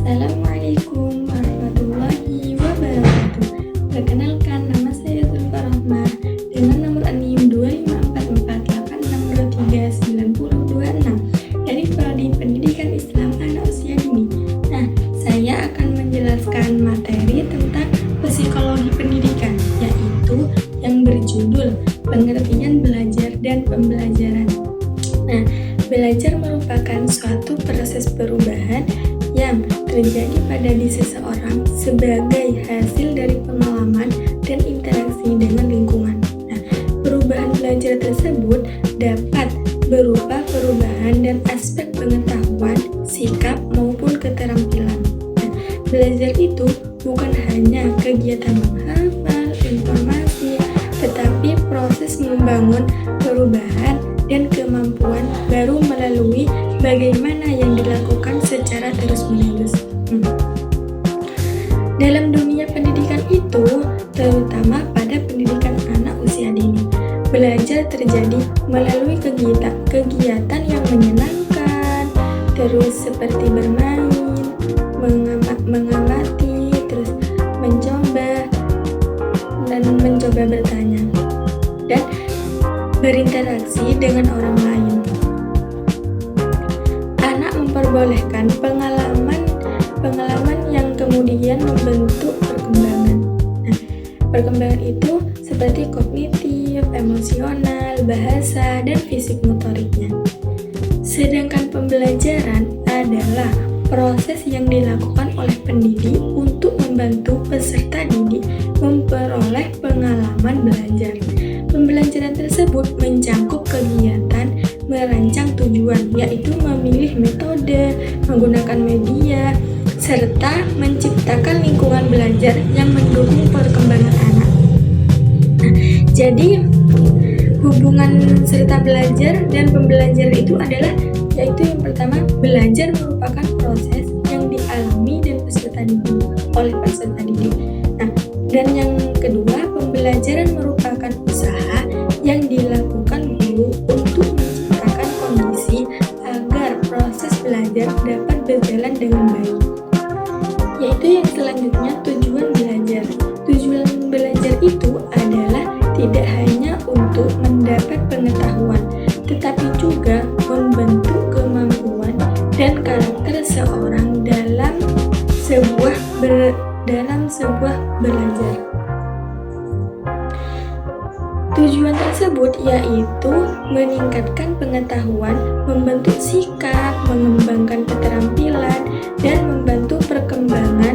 Assalamualaikum warahmatullahi wabarakatuh. Perkenalkan, nama saya Zulfa Rahmah dengan nomor NIM 254486239026 dari Prodi Pendidikan Islam Anak Usia Dini. Nah, saya akan menjelaskan materi tentang psikologi pendidikan, yaitu yang berjudul pengertian belajar dan pembelajaran. Nah, belajar merupakan suatu proses perubahan yang terjadi pada diri seseorang sebagai hasil dari pengalaman dan interaksi dengan lingkungan. Nah, perubahan belajar tersebut dapat berupa perubahan dan aspek pengetahuan, sikap, maupun keterampilan. Nah, belajar itu bukan hanya kegiatan menghafal informasi, tetapi proses membangun perubahan dan kemampuan baru melalui bagaimana yang dilakukan secara terus-menerus. Dalam dunia pendidikan itu, terutama pada pendidikan anak usia dini, belajar terjadi melalui kegiatan yang menyenangkan, terus seperti bermain, mengamati, terus mencoba bertanya, dan berinteraksi dengan orang lain. Anak memperbolehkan pengalaman yang kemudian membentuk perkembangan. Nah, perkembangan itu seperti kognitif, emosional, bahasa, dan fisik motoriknya. Sedangkan pembelajaran adalah proses yang dilakukan oleh pendidik untuk membantu peserta didik memperoleh pengalaman belajar. Pembelajaran tersebut mencakup kegiatan merancang tujuan, yaitu memilih metode, menggunakan media, serta menciptakan lingkungan belajar yang mendukung perkembangan anak. Nah, jadi hubungan serta belajar dan pembelajaran itu adalah, yaitu yang pertama, belajar merupakan proses yang dialami dan oleh peserta didik. Nah, dan yang kedua, pembelajaran merupakan usaha yang dilakukan guru untuk menciptakan kondisi agar proses belajar dapat berjalan dengan baik. Yaitu yang selanjutnya, tujuan belajar. Tujuan belajar itu adalah tidak hanya untuk mendapat pengetahuan, tetapi juga membentuk kemampuan dan karakter seorang dalam sebuah belajar. Tujuan tersebut yaitu meningkatkan pengetahuan, membentuk sikap, mengembangkan keterampilan, dan membantu perkembangan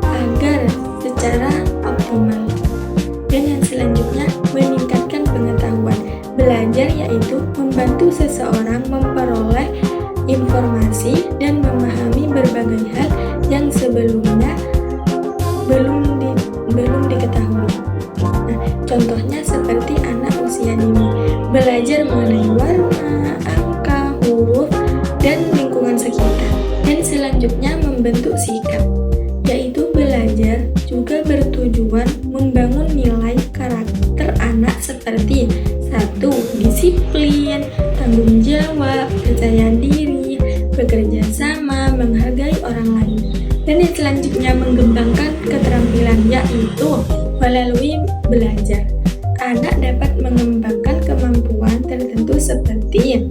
agar secara optimal. Dan yang selanjutnya, meningkatkan pengetahuan. Belajar yaitu membantu seseorang memperoleh informasi dan memahami berbagai hal yang sebelumnya belum diketahui. Nah, contohnya seperti anak usia dini, belajar mengenai warna, angka, huruf, dan lingkungan sekitar. Dan selanjutnya membentuk sikap, yaitu belajar juga bertujuan membangun nilai karakter anak seperti 1. Disiplin, tanggung jawab, percaya diri, bekerja sama, menghargai orang lain. Dan yang selanjutnya mengembangkan keterampilan, yaitu melalui belajar. Anak dapat mengembangkan kemampuan tertentu seperti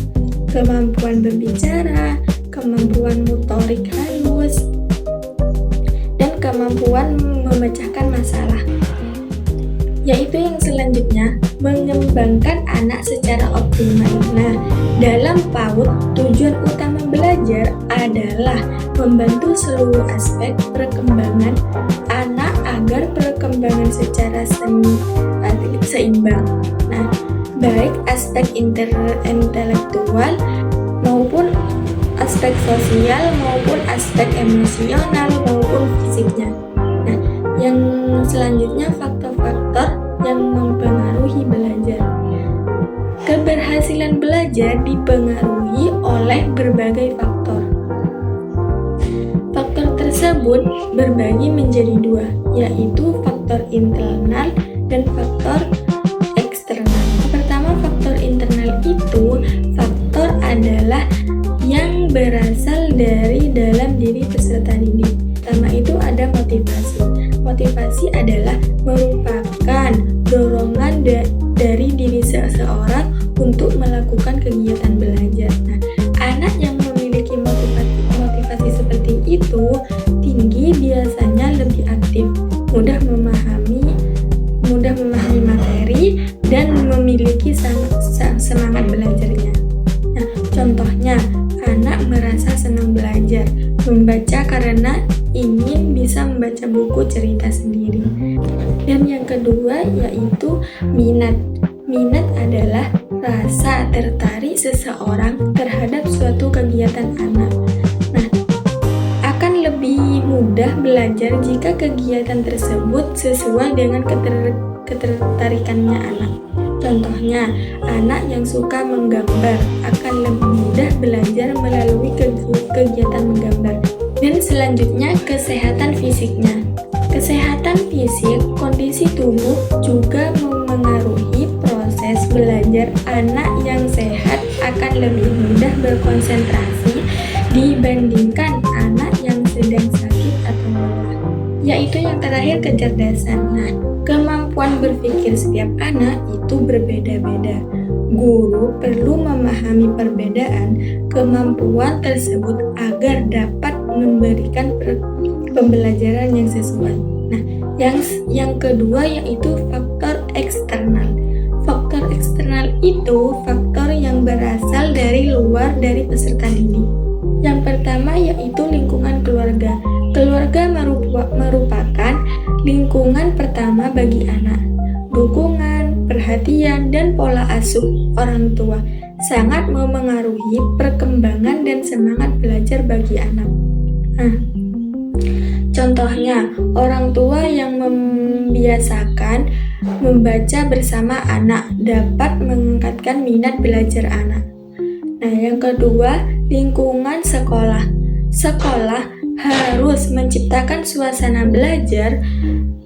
kemampuan berbicara, kemampuan motorik halus, dan kemampuan memecahkan masalah. Yaitu yang selanjutnya, mengembangkan anak secara optimal. Nah, dalam PAUD, tujuan utama belajar adalah membantu seluruh aspek perkembangan anak agar perkembangan secara seimbang. Nah, baik aspek intelektual maupun aspek sosial maupun aspek emosional maupun fisiknya. Nah, yang selanjutnya faktor-faktor yang mempengaruhi belajar. Keberhasilan belajar dipengaruhi oleh berbagai faktor. Faktor tersebut berbagi menjadi dua, yaitu faktor internal dan faktor eksternal. Pertama, faktor internal itu faktor adalah yang berasal dari dalam diri peserta didik. Pertama itu ada motivasi. Motivasi adalah merupakan dorongan dari diri seseorang untuk melakukan kegiatan belajar. Nah, anak yang memiliki motivasi seperti itu tinggi biasanya lebih aktif, mudah memahami materi dan memiliki semangat belajarnya. Nah, contohnya anak merasa senang belajar, membaca karena ingin bisa membaca buku cerita sendiri. Dan yang kedua yaitu minat. Minat adalah rasa tertarik seseorang terhadap suatu kegiatan anak. Nah, akan lebih mudah belajar jika kegiatan tersebut sesuai dengan ketertarikannya anak. Contohnya, anak yang suka menggambar akan lebih mudah belajar melalui kegiatan menggambar. Dan selanjutnya, kesehatan fisiknya. Kesehatan fisik, kondisi tubuh juga memengaruhi proses belajar. Anak yang sehat akan lebih mudah berkonsentrasi dibandingkan anak yang sedang sakit atau lelah. Yaitu yang terakhir, kecerdasan. Nah, kemampuan berpikir setiap anak itu berbeda-beda. Guru perlu memahami perbedaan kemampuan tersebut agar dapat memberikan pembelajaran yang sesuai. Nah, yang kedua yaitu faktor eksternal. Faktor eksternal itu faktor yang berasal dari luar dari peserta didik. Yang pertama yaitu lingkungan keluarga. Keluarga merupakan lingkungan pertama bagi anak. Dukungan, perhatian, dan pola asuh orang tua sangat memengaruhi perkembangan dan semangat belajar bagi anak. Contohnya, orang tua yang membiasakan membaca bersama anak dapat meningkatkan minat belajar anak. Nah, yang kedua, lingkungan sekolah. Sekolah harus menciptakan suasana belajar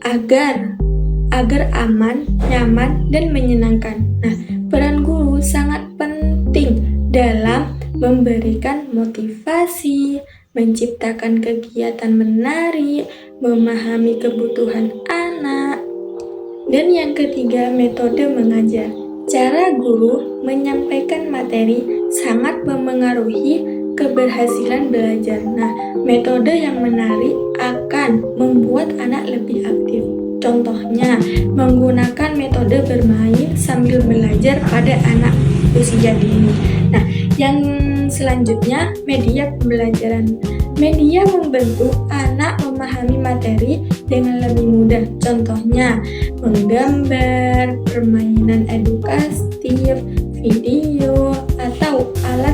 agar aman, nyaman, dan menyenangkan. Nah, peran guru sangat penting dalam memberikan motivasi, menciptakan kegiatan menarik, memahami kebutuhan anak. Dan yang ketiga, metode mengajar. Cara guru menyampaikan materi sangat memengaruhi keberhasilan belajar. Nah, metode yang menarik akan membuat anak lebih aktif. Contohnya, menggunakan metode bermain sambil belajar pada anak usia dini. Nah, yang selanjutnya, media pembelajaran. Media membantu anak memahami materi dengan lebih mudah. Contohnya, menggambar, permainan edukatif, video, atau alat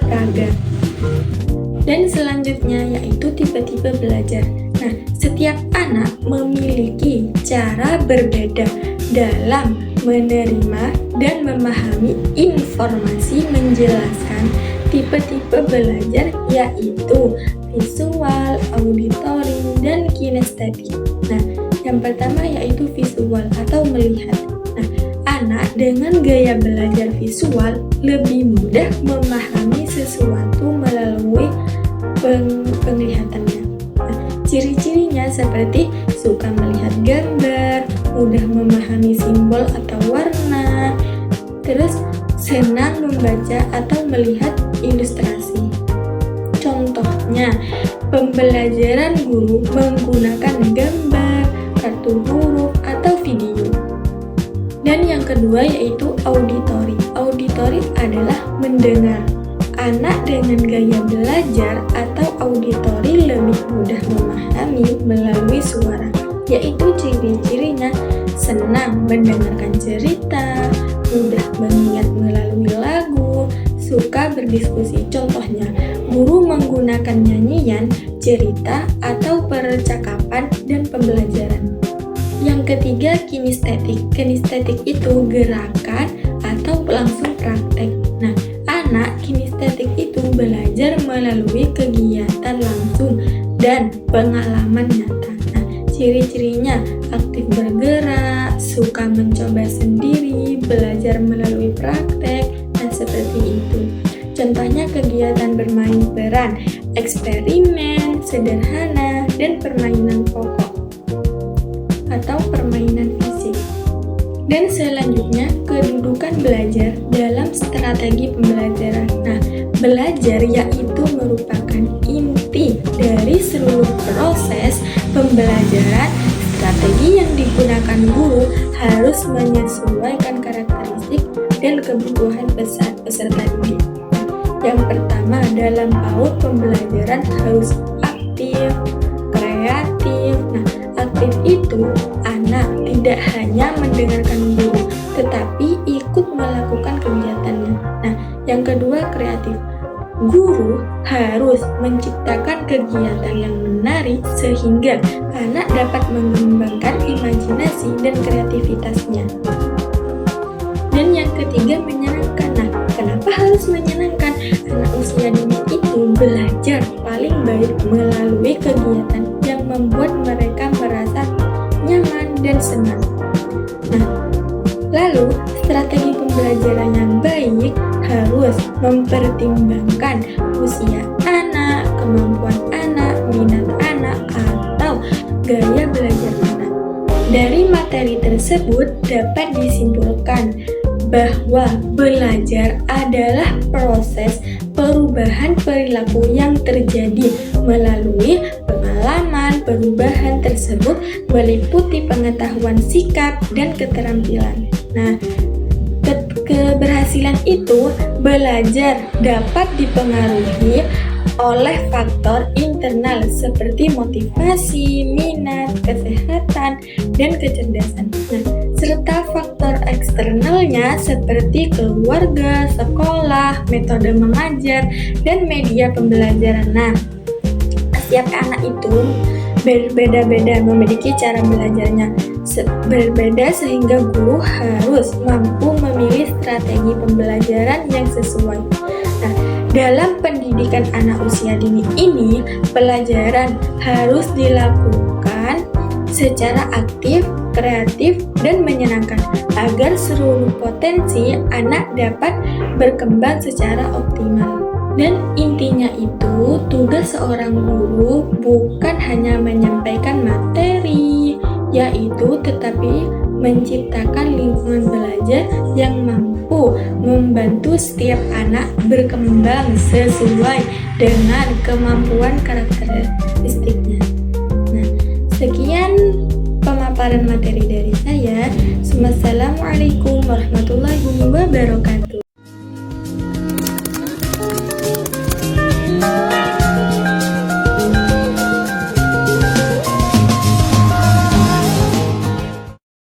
peraga. Dan selanjutnya yaitu tipe-tipe belajar. Nah, setiap anak memiliki cara berbeda dalam menerima dan memahami informasi. Menjelaskan tipe-tipe belajar yaitu visual, auditory, dan kinestetik. Nah, yang pertama yaitu visual atau melihat. Nah, anak dengan gaya belajar visual lebih mudah memahami sesuatu melalui penglihatannya. Nah, ciri-cirinya seperti suka melihat gambar, mudah memahami simbol atau warna, terus senang membaca atau melihat ilustrasi. Contohnya, pembelajaran guru menggunakan gambar, kartu huruf, atau video. Dan yang kedua yaitu auditory. Auditory adalah mendengar. Anak dengan gaya belajar atau auditory lebih mudah memahami melalui suara, yaitu ciri-cirinya senang mendengarkan cerita, mudah mengingat melalui lagu, suka berdiskusi. Contohnya, guru menggunakan nyanyian, cerita, atau percakapan dan pembelajaran. Yang ketiga, kinestetik. Kinestetik itu gerakan atau langsung praktek. Nah, anak kinestetik itu belajar melalui kegiatan langsung dan pengalaman nyata. Nah, ciri-cirinya aktif bergerak, suka mencoba sendiri, belajar melalui praktek, dan seperti itu. Contohnya kegiatan bermain peran, eksperimen, sederhana, dan permainan pokok atau permainan fisik. Dan selanjutnya, kedudukan belajar dalam strategi pembelajaran. Nah, belajar yaitu merupakan inti dari seluruh proses pembelajaran. Strategi yang digunakan guru harus menyesuaikan karakteristik dan kebutuhan peserta didik. Yang pertama, dalam PAUD pembelajaran harus aktif, kreatif. Nah, aktif itu anak tidak hanya mendengarkan guru, tetapi ikut melakukan kegiatannya. Nah, yang kedua, kreatif. Guru harus menciptakan kegiatan yang menarik sehingga anak dapat mengembangkan imajinasi dan kreativitasnya. Dan yang ketiga, menyenangkan. Nah, kenapa harus menyenangkan? Anak usia dini itu belajar paling baik melalui kegiatan yang membuat mereka merasa nyaman dan senang. Nah, lalu strategi pembelajaran yang baik harus mempertimbangkan usia anak, kemampuan anak, minat anak, atau gaya belajar anak. Dari materi tersebut dapat disimpulkan bahwa belajar adalah proses perubahan perilaku yang terjadi melalui pengalaman. Perubahan tersebut meliputi pengetahuan, sikap, dan keterampilan. Nah, keberhasilan itu belajar dapat dipengaruhi oleh faktor internal seperti motivasi, minat, kesehatan, dan kecerdasan. Nah, serta faktor eksternalnya seperti keluarga, sekolah, metode mengajar, dan media pembelajaran. Nah, setiap anak itu berbeda-beda, memiliki cara belajarnya berbeda sehingga guru harus mampu memilih strategi pembelajaran yang sesuai. Nah, dalam pendidikan anak usia dini ini, pelajaran harus dilakukan secara aktif, kreatif, dan menyenangkan agar seluruh potensi anak dapat berkembang secara optimal. Dan intinya itu, tugas seorang guru bukan hanya menyampaikan materi, yaitu tetapi menciptakan lingkungan belajar yang mampu membantu setiap anak berkembang sesuai dengan kemampuan karakteristiknya. Nah, sekian pemaparan materi dari saya. Wassalamualaikum warahmatullahi wabarakatuh.